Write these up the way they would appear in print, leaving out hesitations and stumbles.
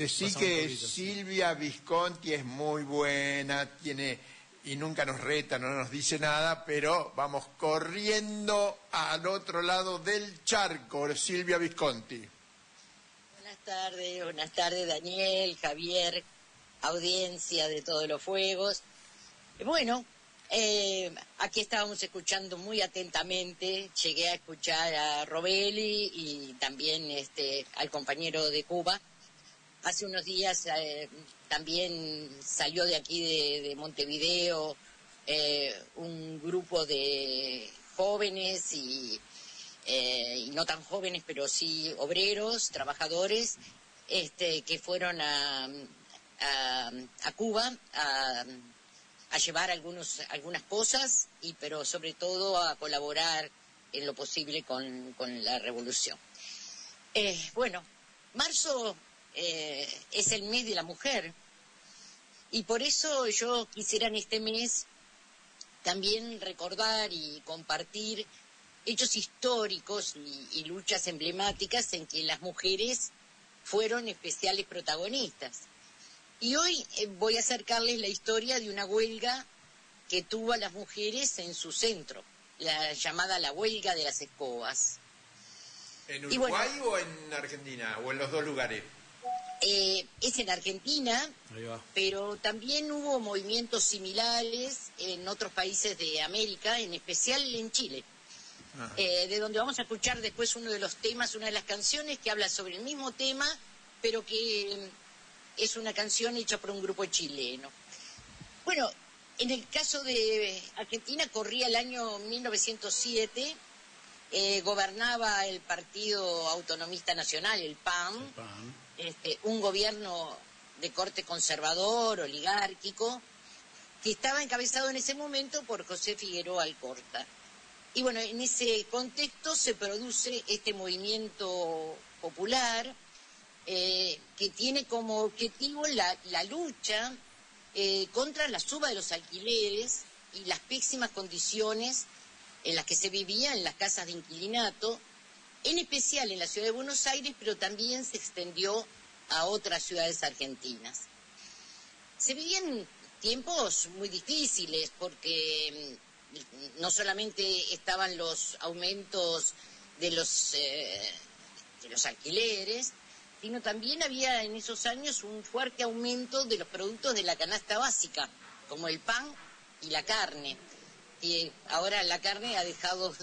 Decí pasaba un que poquito, sí. Silvia Visconti es muy buena, tiene y nunca nos reta, no nos dice nada, pero vamos corriendo al otro lado del charco, Silvia Visconti. Buenas tardes Daniel, Javier, audiencia de Todos los Fuegos. Bueno, aquí estábamos escuchando muy atentamente, llegué a escuchar a Robelli y también al compañero de Cuba. Hace unos días también salió de aquí de Montevideo un grupo de jóvenes y no tan jóvenes, pero sí obreros, trabajadores, que fueron a Cuba a llevar algunas cosas, pero sobre todo a colaborar en lo posible con la revolución. Bueno, marzo es el mes de la mujer y por eso yo quisiera en este mes también recordar y compartir hechos históricos y luchas emblemáticas en que las mujeres fueron especiales protagonistas. Y hoy voy a acercarles la historia de una huelga que tuvo a las mujeres en su centro, la llamada la huelga de las escobas. ¿En Uruguay o en Argentina? ¿O en los dos lugares? Es en Argentina, pero también hubo movimientos similares en otros países de América, en especial en Chile. De donde vamos a escuchar después uno de los temas, una de las canciones que habla sobre el mismo tema, pero que es una canción hecha por un grupo chileno. Bueno, en el caso de Argentina corría el año 1907, gobernaba el Partido Autonomista Nacional, el PAN, un gobierno de corte conservador, oligárquico, que estaba encabezado en ese momento por José Figueroa Alcorta. Y bueno, en ese contexto se produce este movimiento popular que tiene como objetivo la lucha contra la suba de los alquileres y las pésimas condiciones en las que se vivía en las casas de inquilinato, en especial en la ciudad de Buenos Aires, pero también se extendió a otras ciudades argentinas. Se vivían tiempos muy difíciles porque no solamente estaban los aumentos de los alquileres, sino también había en esos años un fuerte aumento de los productos de la canasta básica, como el pan y la carne. Y ahora la carne ha dejado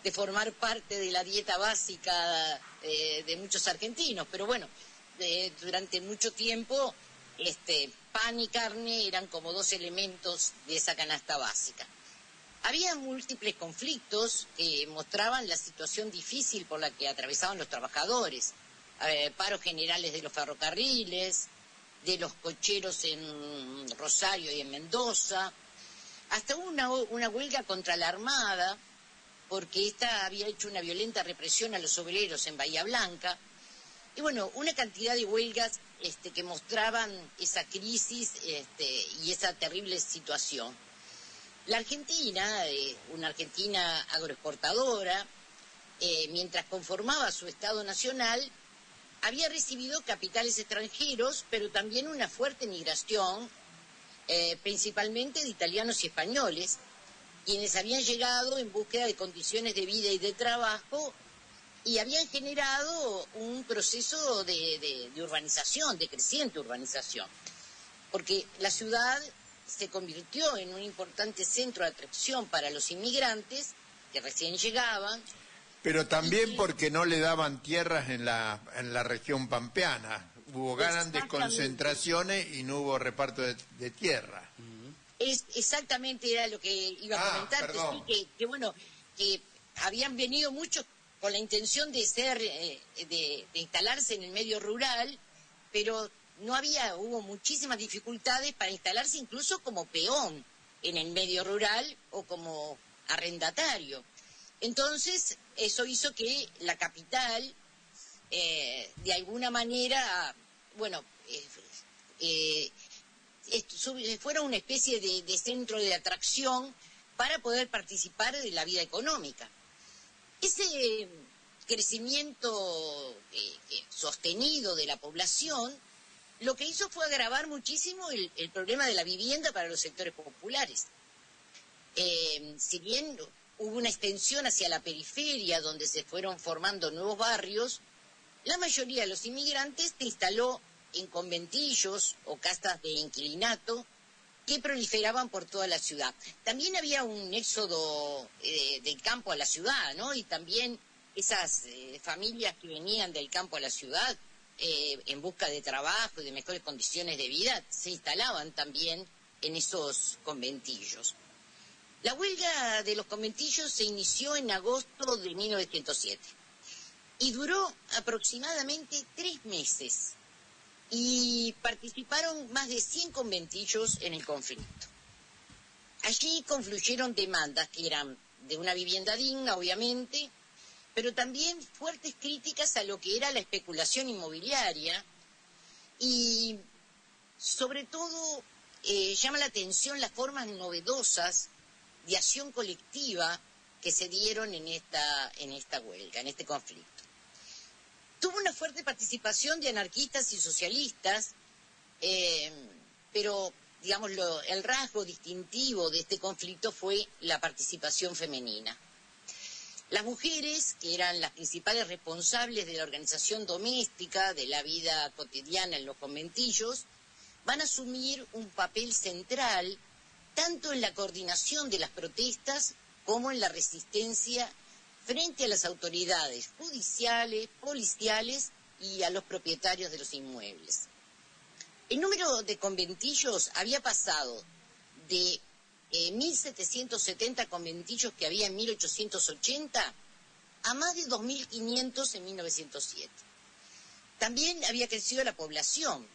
de formar parte de la dieta básica de muchos argentinos, pero bueno, durante mucho tiempo pan y carne eran como dos elementos de esa canasta básica. Había múltiples conflictos que mostraban la situación difícil por la que atravesaban los trabajadores, paros generales de los ferrocarriles, de los cocheros en Rosario y en Mendoza, hasta una huelga contra la Armada, porque esta había hecho una violenta represión a los obreros en Bahía Blanca. Y bueno, una cantidad de huelgas que mostraban esa crisis y esa terrible situación. La Argentina, una Argentina agroexportadora, mientras conformaba su Estado Nacional, había recibido capitales extranjeros, pero también una fuerte migración, principalmente de italianos y españoles, quienes habían llegado en búsqueda de condiciones de vida y de trabajo y habían generado un proceso de urbanización, de creciente urbanización, porque la ciudad se convirtió en un importante centro de atracción para los inmigrantes que recién llegaban. Pero también porque no le daban tierras en la región pampeana. Hubo grandes concentraciones y no hubo reparto de tierra. Exactamente era lo que iba a comentarte, sí, que habían venido muchos con la intención de instalarse en el medio rural, pero hubo muchísimas dificultades para instalarse incluso como peón en el medio rural o como arrendatario. Entonces, eso hizo que la capital, de alguna manera, fuera una especie de centro de atracción para poder participar de la vida económica. Ese crecimiento sostenido de la población, lo que hizo fue agravar muchísimo el problema de la vivienda para los sectores populares. Si bien hubo una extensión hacia la periferia, donde se fueron formando nuevos barrios, la mayoría de los inmigrantes se instaló en conventillos o casas de inquilinato que proliferaban por toda la ciudad. También había un éxodo del campo a la ciudad, ¿no? Y también esas familias que venían del campo a la ciudad en busca de trabajo y de mejores condiciones de vida, se instalaban también en esos conventillos. La huelga de los conventillos se inició en agosto de 1907 y duró aproximadamente 3 meses. Y participaron más de 100 conventillos en el conflicto. Allí confluyeron demandas que eran de una vivienda digna, obviamente, pero también fuertes críticas a lo que era la especulación inmobiliaria y, sobre todo, llama la atención las formas novedosas de acción colectiva que se dieron en esta huelga, en este conflicto. Tuvo una fuerte participación de anarquistas y socialistas, pero, digamos, el rasgo distintivo de este conflicto fue la participación femenina. Las mujeres, que eran las principales responsables de la organización doméstica, de la vida cotidiana en los conventillos, van a asumir un papel central tanto en la coordinación de las protestas como en la resistencia frente a las autoridades judiciales, policiales y a los propietarios de los inmuebles. El número de conventillos había pasado de 1.770 conventillos que había en 1880 a más de 2.500 en 1907. También había crecido la población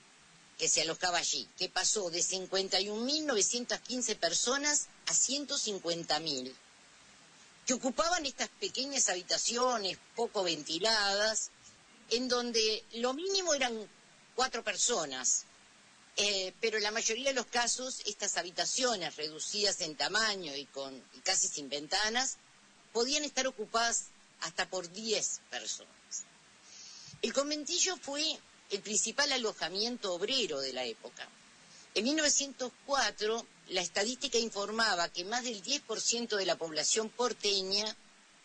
que se alojaba allí, que pasó de 51.915 personas a 150.000. que ocupaban estas pequeñas habitaciones poco ventiladas, en donde lo mínimo eran 4 personas, pero en la mayoría de los casos estas habitaciones reducidas en tamaño y casi sin ventanas podían estar ocupadas hasta por 10 personas. El conventillo fue el principal alojamiento obrero de la época. En 1904, la estadística informaba que más del 10% de la población porteña,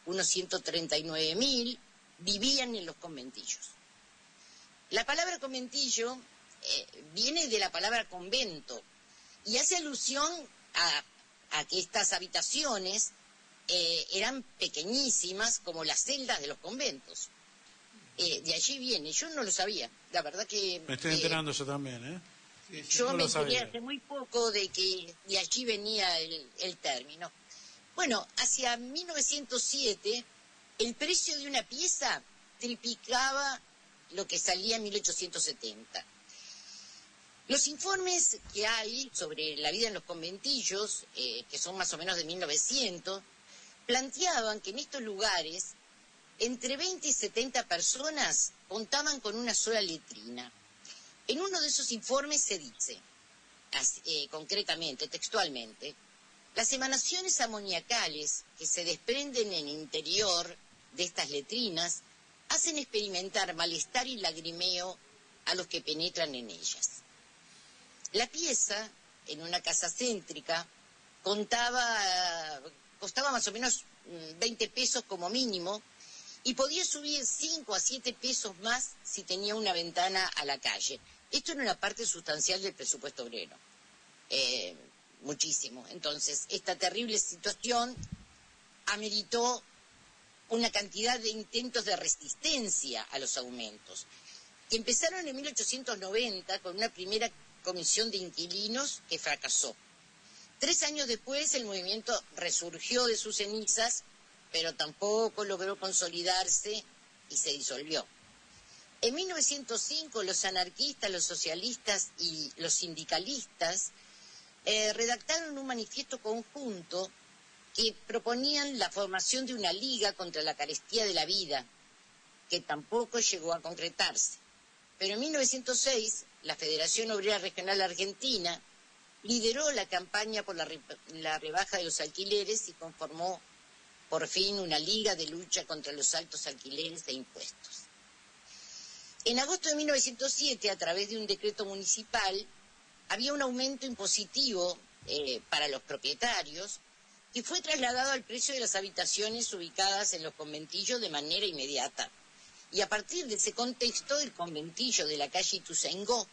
unos 139.000, vivían en los conventillos. La palabra conventillo viene de la palabra convento y hace alusión a que estas habitaciones eran pequeñísimas como las celdas de los conventos. De allí viene, yo no lo sabía, la verdad que... Me estoy enterando yo también, ¿eh? Sí, Yo no me lo sabía. enteré hace muy poco de que de allí venía el término. Bueno, hacia 1907 el precio de una pieza triplicaba lo que salía en 1870. Los informes que hay sobre la vida en los conventillos, que son más o menos de 1900, planteaban que en estos lugares entre 20 y 70 personas contaban con una sola letrina. En uno de esos informes se dice, concretamente, textualmente, las emanaciones amoniacales que se desprenden en el interior de estas letrinas hacen experimentar malestar y lagrimeo a los que penetran en ellas. La pieza, en una casa céntrica, costaba más o menos 20 pesos como mínimo, y podía subir 5 a 7 pesos más si tenía una ventana a la calle. Esto era una parte sustancial del presupuesto obrero, muchísimo. Entonces, esta terrible situación ameritó una cantidad de intentos de resistencia a los aumentos, que empezaron en 1890 con una primera comisión de inquilinos que fracasó. 3 años después el movimiento resurgió de sus cenizas, pero tampoco logró consolidarse y se disolvió. En 1905 los anarquistas, los socialistas y los sindicalistas redactaron un manifiesto conjunto que proponían la formación de una liga contra la carestía de la vida, que tampoco llegó a concretarse. Pero en 1906 la Federación Obrera Regional Argentina lideró la campaña por la rebaja de los alquileres y conformó por fin una liga de lucha contra los altos alquileres e impuestos. En agosto de 1907, a través de un decreto municipal, había un aumento impositivo para los propietarios que fue trasladado al precio de las habitaciones ubicadas en los conventillos de manera inmediata. Y a partir de ese contexto, el conventillo de la calle Ituzaingó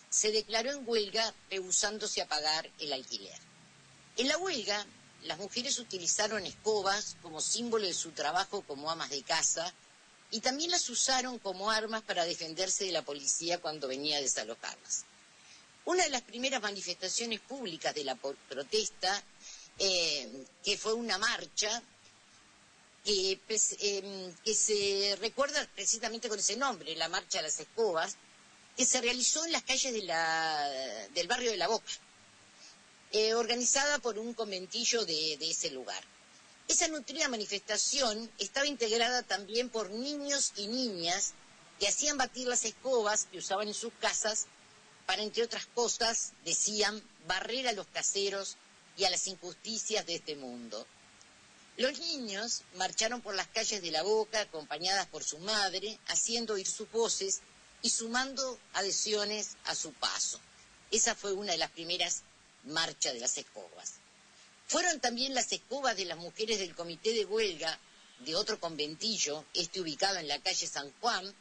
se declaró en huelga, rehusándose a pagar el alquiler. En la huelga, las mujeres utilizaron escobas como símbolo de su trabajo como amas de casa y también las usaron como armas para defenderse de la policía cuando venía a desalojarlas. Una de las primeras manifestaciones públicas de la protesta, que fue una marcha, que se recuerda precisamente con ese nombre, la Marcha de las Escobas, que se realizó en las calles del barrio de La Boca, organizada por un conventillo de ese lugar. Esa nutrida manifestación estaba integrada también por niños y niñas que hacían batir las escobas que usaban en sus casas para, entre otras cosas, decían, barrer a los caseros y a las injusticias de este mundo. Los niños marcharon por las calles de La Boca acompañadas por su madre, haciendo oír sus voces y sumando adhesiones a su paso. Esa fue una de las primeras marchas de las escobas. Fueron también las escobas de las mujeres del comité de huelga de otro conventillo, ubicado en la calle San Juan,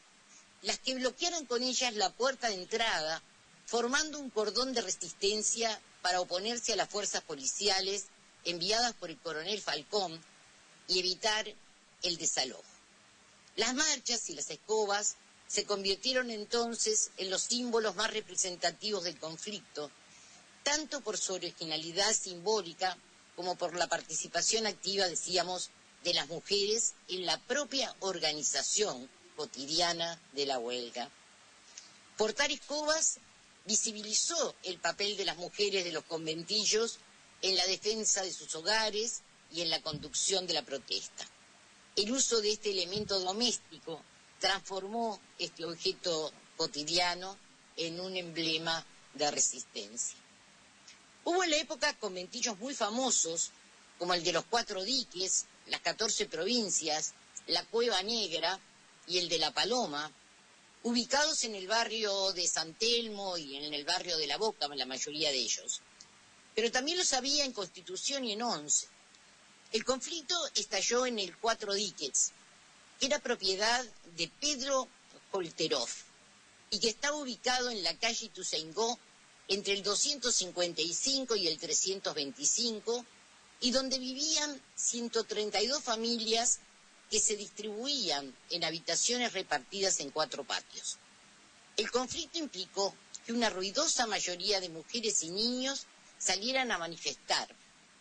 las que bloquearon con ellas la puerta de entrada, formando un cordón de resistencia para oponerse a las fuerzas policiales enviadas por el coronel Falcón y evitar el desalojo. Las marchas y las escobas se convirtieron entonces en los símbolos más representativos del conflicto, tanto por su originalidad simbólica como por la participación activa, decíamos, de las mujeres en la propia organización cotidiana de la huelga. Portar escobas visibilizó el papel de las mujeres de los conventillos en la defensa de sus hogares y en la conducción de la protesta. El uso de este elemento doméstico transformó este objeto cotidiano en un emblema de resistencia. Hubo en la época conventillos muy famosos, como el de los 4 diques, las 14 provincias, la Cueva Negra y el de La Paloma, ubicados en el barrio de San Telmo y en el barrio de La Boca, la mayoría de ellos. Pero también los había en Constitución y en Once. El conflicto estalló en el 4 diques, que era propiedad de Pedro Kolterov y que estaba ubicado en la calle Ituzaingó entre el 255 y el 325, y donde vivían 132 familias que se distribuían en habitaciones repartidas en 4 patios. El conflicto implicó que una ruidosa mayoría de mujeres y niños salieran a manifestar,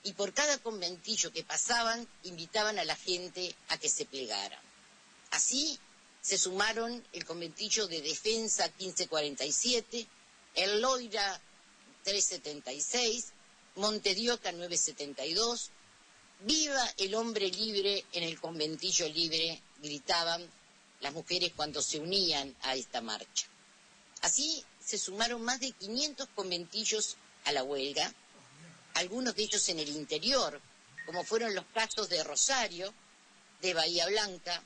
y por cada conventillo que pasaban invitaban a la gente a que se plegara. Así se sumaron el conventillo de Defensa 1547, el Loira 376, Montedioca 972, ¡viva el hombre libre en el conventillo libre!, gritaban las mujeres cuando se unían a esta marcha. Así se sumaron más de 500 conventillos a la huelga, algunos de ellos en el interior, como fueron los casos de Rosario, de Bahía Blanca,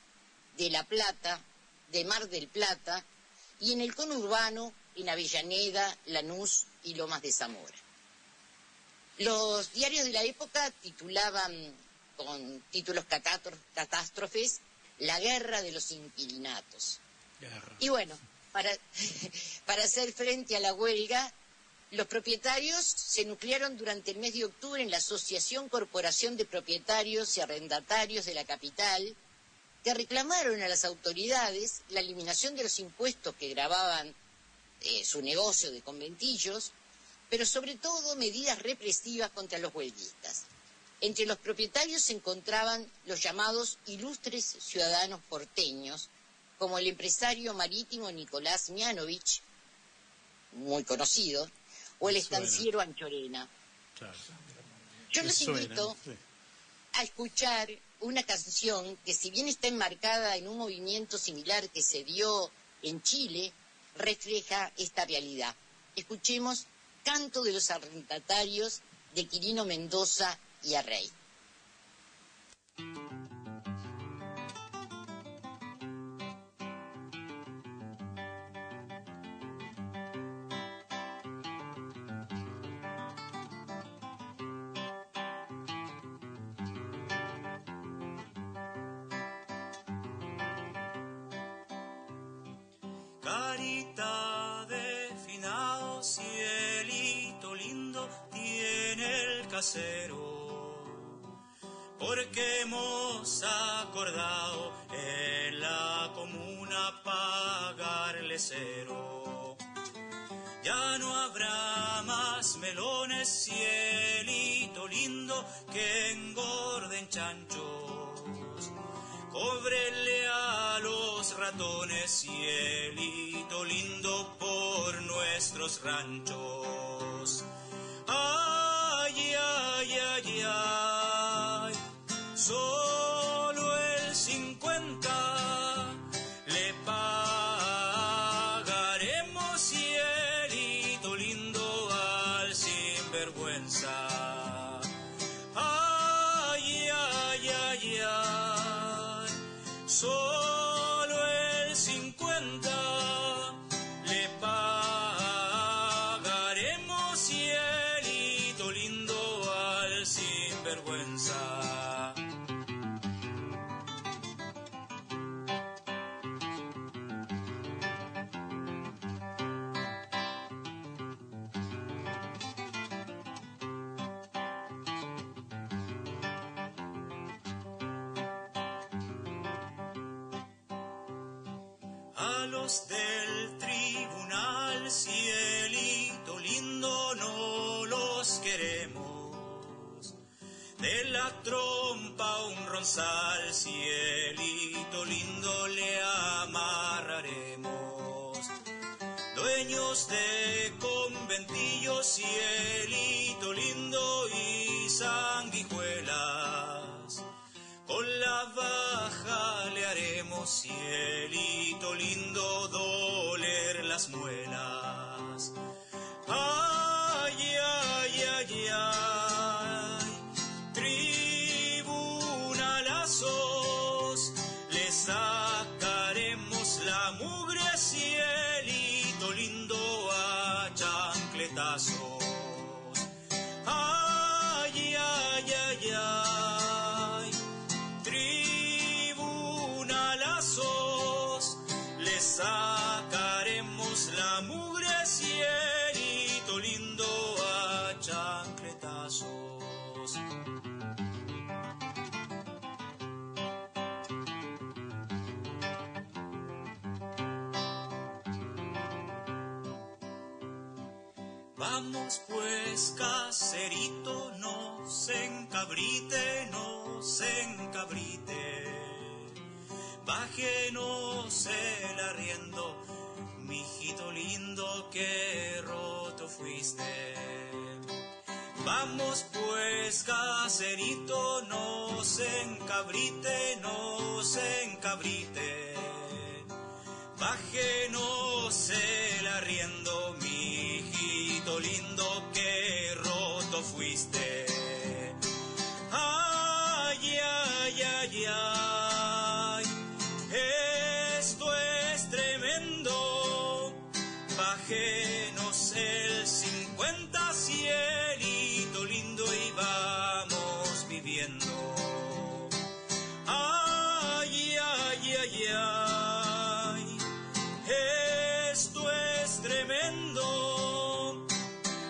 de La Plata, de Mar del Plata, y en el conurbano, en Avellaneda, Lanús y Lomas de Zamora. Los diarios de la época titulaban, con títulos catástrofes, la guerra de los inquilinatos. Y bueno, para hacer frente a la huelga, los propietarios se nuclearon durante el mes de octubre en la Asociación Corporación de Propietarios y Arrendatarios de la capital, que reclamaron a las autoridades la eliminación de los impuestos que gravaban su negocio de conventillos, pero sobre todo medidas represivas contra los huelguistas. Entre los propietarios se encontraban los llamados ilustres ciudadanos porteños, como el empresario marítimo Nicolás Mianovich, muy conocido, o el estanciero Anchorena. Claro. Yo los invito a escuchar una canción que, si bien está enmarcada en un movimiento similar que se dio en Chile, refleja esta realidad. Escuchemos Canto de los Arrendatarios de Quirino Mendoza y Arrey. Carita de finado, cielito lindo tiene el casero, porque hemos acordado en la comuna pagarle cero. Ya no habrá más melones, cielito lindo, que engorden chanchos. Cóbrele a los ratones, cielito lindo, por nuestros ranchos. Ay, ay, ay, ay, solo el 50 le pagaremos, cielito lindo, al sinvergüenza. Ay, ay, ay, ay, solo el 50 le pagaremos, cielito lindo, al sinvergüenza. A los del tribunal, cielito lindo, no los queremos. De la trompa un ronzal, cielito lindo, le amarraremos. Dueños de conventillos, cielito lindo, y sanguijuelas, con la baja le haremos, cielito lindo, doler las muelas. Ay, ay, ay, ay, tribunalazos, le sacaremos la mugre, cielito lindo, a chancletazos. Ay, ay, ay, ay, tribunalazos, le sacaremos la mugre, cielito lindo, a chancletazos. Vamos pues, caserito, no se encabrite, no se encabrite. Bájenos el arriendo, mijito lindo, que roto fuiste. Vamos pues, caserito, no se encabrite, no se encabrite. Bájenos el arriendo, mijito lindo, que roto fuiste. Ay, ay, ay, ay, esto es tremendo. Bájenos el 50, cielito lindo, y vamos viviendo. Ay, ay, ay, ay, esto es tremendo.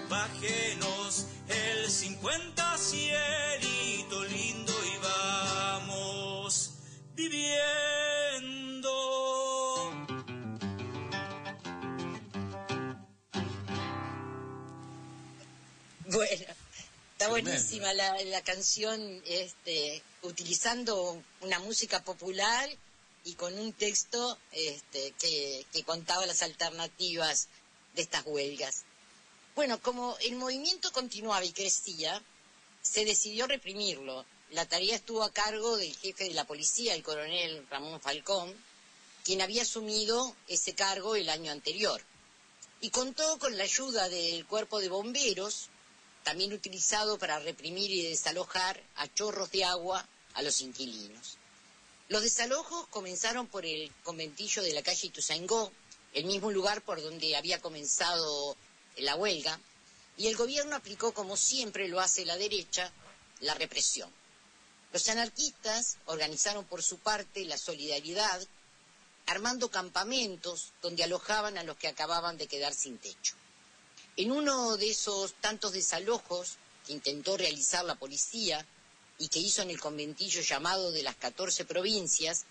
Bájenos el 50, cielito lindo, y vamos viviendo. Bueno, está buenísima la canción, utilizando una música popular y con un texto que contaba las alternativas de estas huelgas. Bueno, como el movimiento continuaba y crecía, se decidió reprimirlo. La tarea estuvo a cargo del jefe de la policía, el coronel Ramón Falcón, quien había asumido ese cargo el año anterior. Y contó con la ayuda del cuerpo de bomberos, también utilizado para reprimir y desalojar a chorros de agua a los inquilinos. Los desalojos comenzaron por el conventillo de la calle Ituzaingó, el mismo lugar por donde había comenzado la huelga, y el gobierno aplicó, como siempre lo hace la derecha, la represión. Los anarquistas organizaron por su parte la solidaridad armando campamentos donde alojaban a los que acababan de quedar sin techo. En uno de esos tantos desalojos que intentó realizar la policía y que hizo en el conventillo llamado de las 14 provincias,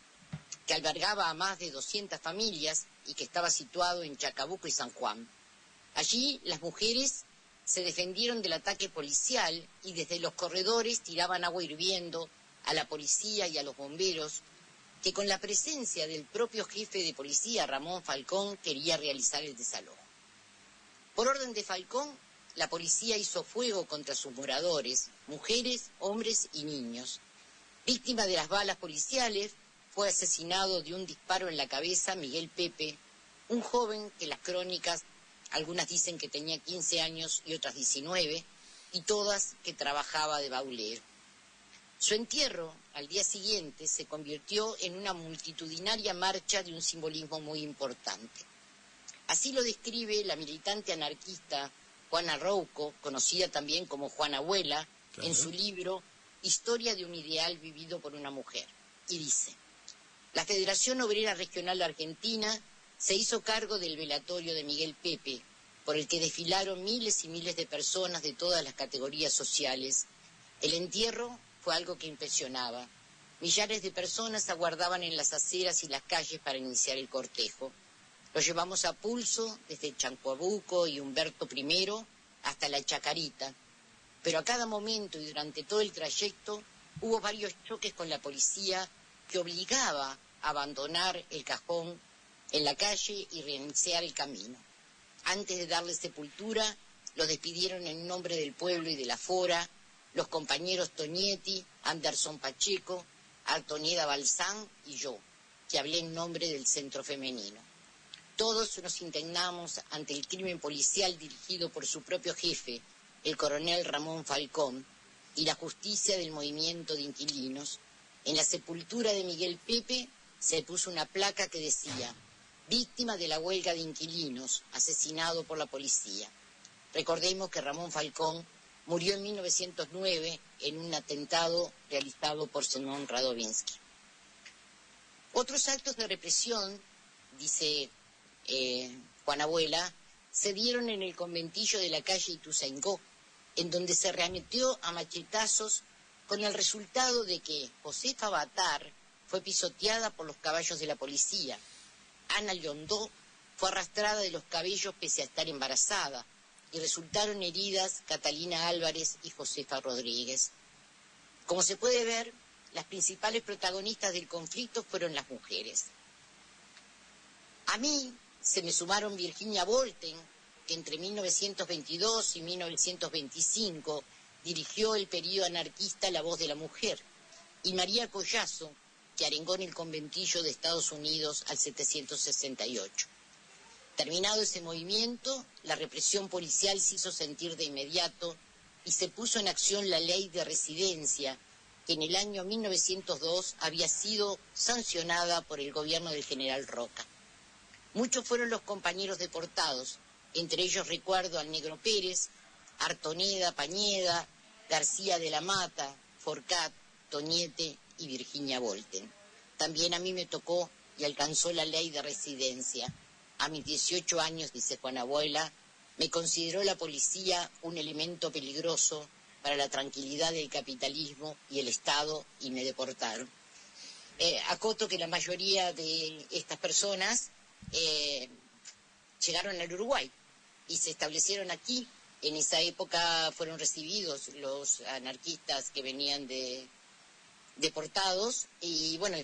que albergaba a más de 200 familias y que estaba situado en Chacabuco y San Juan. Allí las mujeres se defendieron del ataque policial y desde los corredores tiraban agua hirviendo a la policía y a los bomberos, que con la presencia del propio jefe de policía, Ramón Falcón, quería realizar el desalojo. Por orden de Falcón, la policía hizo fuego contra sus moradores, mujeres, hombres y niños. Víctima de las balas policiales, fue asesinado de un disparo en la cabeza Miguel Pepe, un joven que las crónicas, algunas dicen que tenía 15 años y otras 19, y todas que trabajaba de baulero. Su entierro, al día siguiente, se convirtió en una multitudinaria marcha de un simbolismo muy importante. Así lo describe la militante anarquista Juana Rouco, conocida también como Juana Abuela, claro, en su libro Historia de un ideal vivido por una mujer. Y dice: la Federación Obrera Regional Argentina se hizo cargo del velatorio de Miguel Pepe, por el que desfilaron miles y miles de personas de todas las categorías sociales. El entierro fue algo que impresionaba. Millares de personas aguardaban en las aceras y las calles para iniciar el cortejo. Lo llevamos a pulso desde Chacabuco y Humberto I hasta la Chacarita, pero a cada momento y durante todo el trayecto hubo varios choques con la policía que obligaba a abandonar el cajón en la calle y reiniciar el camino. Antes de darle sepultura, los despidieron en nombre del pueblo y de la Fora, los compañeros Tonietti, Anderson Pacheco, Antonieta Balsán y yo, que hablé en nombre del Centro Femenino. Todos nos indignamos ante el crimen policial dirigido por su propio jefe, el coronel Ramón Falcón, y la justicia del movimiento de inquilinos. En la sepultura de Miguel Pepe se puso una placa que decía: víctima de la huelga de inquilinos, asesinado por la policía. Recordemos que Ramón Falcón murió en 1909 en un atentado realizado por Zenón Radovinsky. Otros actos de represión, dice Juana Abuela, se dieron en el conventillo de la calle Ituzaingó, en donde se rearmetió a machetazos, con el resultado de que Josefa Batar fue pisoteada por los caballos de la policía. Ana Liondó fue arrastrada de los cabellos pese a estar embarazada, y resultaron heridas Catalina Álvarez y Josefa Rodríguez. Como se puede ver, las principales protagonistas del conflicto fueron las mujeres. A mí se me sumaron Virginia Volten, que entre 1922 y 1925 dirigió el período anarquista La Voz de la Mujer, y María Collazo, que arengó en el conventillo de Estados Unidos al 768. Terminado ese movimiento, la represión policial se hizo sentir de inmediato y se puso en acción la ley de residencia, que en el año 1902 había sido sancionada por el gobierno del general Roca. Muchos fueron los compañeros deportados, entre ellos recuerdo al Negro Pérez, Artoneda, Pañeda, García de la Mata, Forcat, Toñete y Virginia Volten. También a mí me tocó y alcanzó la ley de residencia. A mis 18 años, dice Juana Abuela, me consideró la policía un elemento peligroso para la tranquilidad del capitalismo y el Estado y me deportaron. Acoto que la mayoría de estas personas llegaron al Uruguay y se establecieron aquí. En esa época fueron recibidos los anarquistas que venían deportados y bueno,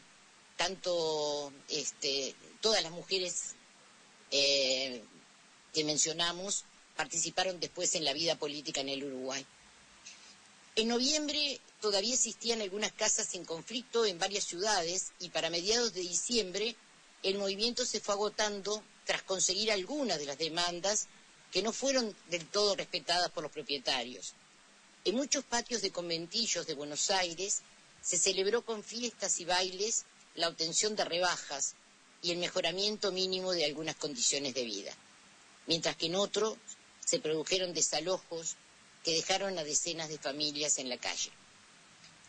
tanto todas las mujeres que mencionamos participaron después en la vida política en el Uruguay. En noviembre todavía existían algunas casas en conflicto en varias ciudades y para mediados de diciembre el movimiento se fue agotando tras conseguir algunas de las demandas que no fueron del todo respetadas por los propietarios. En muchos patios de conventillos de Buenos Aires se celebró con fiestas y bailes la obtención de rebajas y el mejoramiento mínimo de algunas condiciones de vida, mientras que en otros se produjeron desalojos que dejaron a decenas de familias en la calle.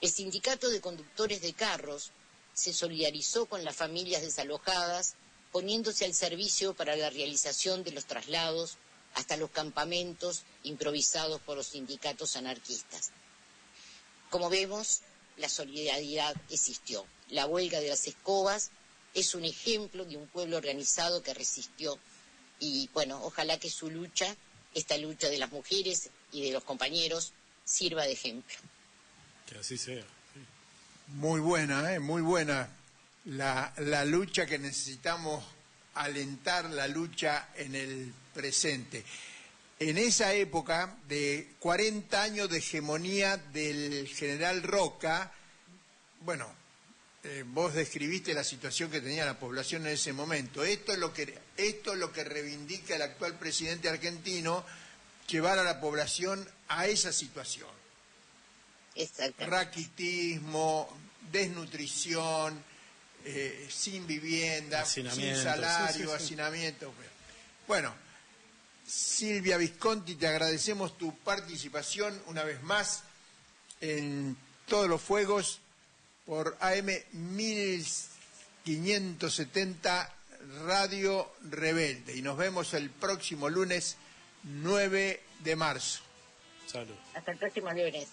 El sindicato de conductores de carros se solidarizó con las familias desalojadas, poniéndose al servicio para la realización de los traslados hasta los campamentos improvisados por los sindicatos anarquistas. Como vemos, la solidaridad existió. La huelga de las escobas es un ejemplo de un pueblo organizado que resistió. Y bueno, ojalá que su lucha, esta lucha de las mujeres y de los compañeros, sirva de ejemplo. Que así sea. Sí. Muy buena, muy buena la lucha que necesitamos alentar, la lucha en el presente. En esa época de 40 años de hegemonía del general Roca, bueno, vos describiste la situación que tenía la población en ese momento. Esto es lo que reivindica el actual presidente argentino, llevar a la población a esa situación. Raquitismo, desnutrición, sin vivienda, sin salario, hacinamiento. Bueno, Silvia Visconti, te agradecemos tu participación una vez más en Todos los Fuegos por AM 1570 Radio Rebelde. Y nos vemos el próximo lunes 9 de marzo. Salud. Hasta el próximo lunes.